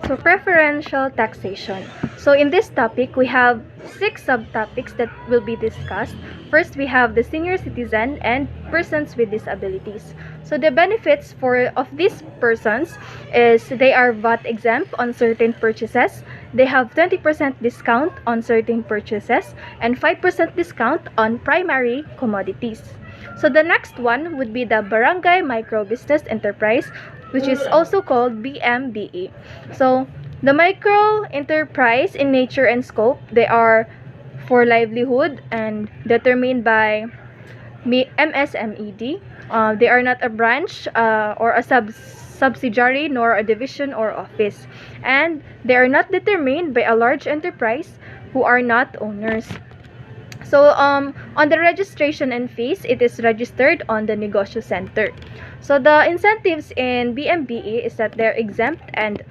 So, preferential taxation. So, in this topic, we have 6 subtopics that will be discussed. First, we have the senior citizen and persons with disabilities. So, the benefits of these persons is they are VAT exempt on certain purchases. They have 20% discount on certain purchases and 5% discount on primary commodities. So the next one would be the Barangay Micro Business Enterprise, which is also called BMBE. So the micro enterprise in nature and scope, they are for livelihood and determined by MSMED. They are not a branch or a subsidiary nor a division or office, and they are not determined by a large enterprise who are not owners. So on the registration and fees, it is registered on the Negosyo Center. So the incentives in BMBE is that they're exempt and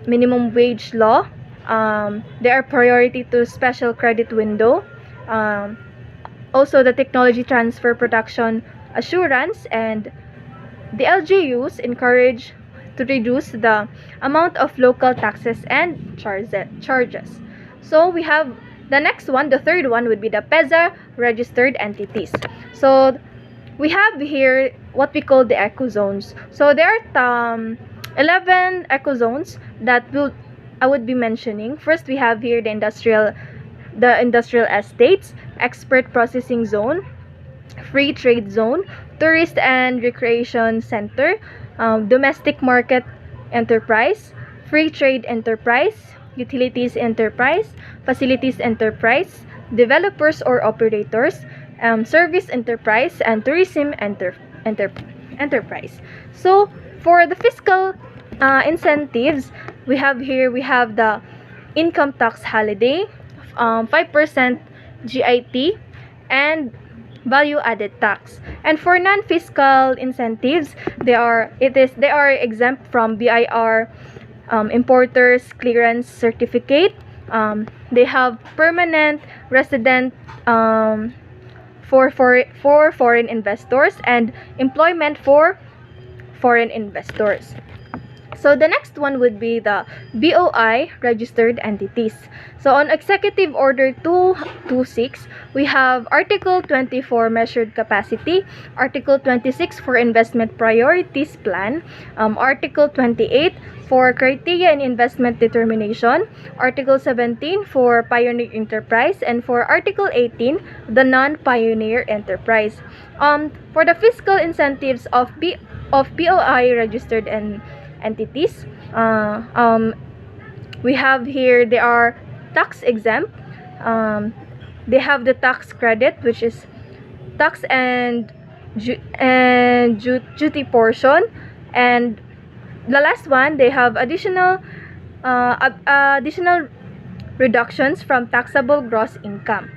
minimum wage law. They are priority to special credit window. Also the technology transfer production assurance, and the LGUs encourage to reduce the amount of local taxes and charges. So we have the next one, the third one would be the PEZA registered entities. So we have here what we call the eco zones. So there are 11 eco zones that I would be mentioning. First, we have here the industrial estates, expert processing zone, free trade zone, tourist and recreation center, domestic market enterprise, free trade enterprise, utilities enterprise, facilities enterprise, developers or operators, service enterprise, and tourism enterprise. So for the fiscal incentives, we have the income tax holiday, 5% GIT, and value added tax. And for non-fiscal incentives, they are exempt from BIR importers clearance certificate. They have permanent resident for foreign investors and employment for foreign investors. So the next one would be the BOI registered entities. So on Executive Order 226, we have Article 24 measured capacity, Article 26 for investment priorities plan, Article 28 for criteria and investment determination, Article 17 for pioneer enterprise, and for Article 18 the non-pioneer enterprise. For the fiscal incentives of BOI registered entities, we have here they are tax exempt. They have the tax credit, which is tax and duty portion, and the last one, they have additional reductions from taxable gross income.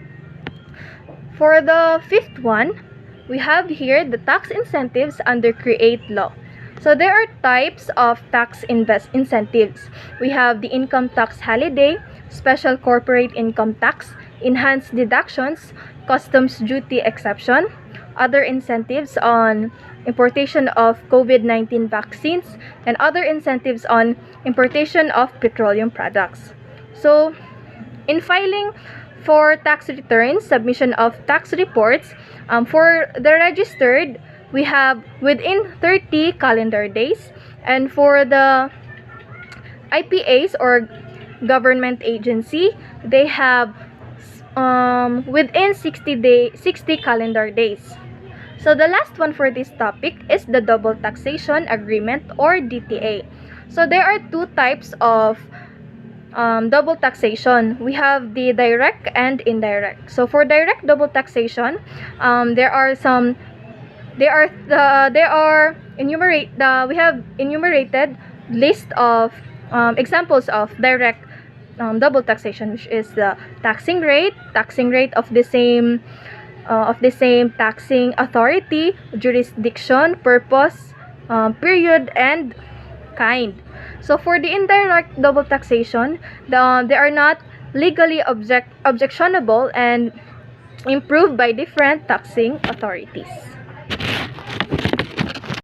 For the fifth one, we have here the tax incentives under Create Law. So there are types of tax incentives. We have the income tax holiday, special corporate income tax, enhanced deductions, customs duty exception, other incentives on importation of COVID-19 vaccines, and other incentives on importation of petroleum products. So in filing for tax returns, submission of tax reports, for the registered, we have within 30 calendar days, and for the IPAs or government agency, they have within 60 calendar days. So the last one for this topic is the double taxation agreement or DTA. So there are two types of double taxation. We have the direct and indirect. So for direct double taxation, we have enumerated list of examples of direct double taxation, which is the taxing rate of the same taxing authority, jurisdiction, purpose, period, and kind. So for the indirect double taxation, they are not legally objectionable and improved by different taxing authorities.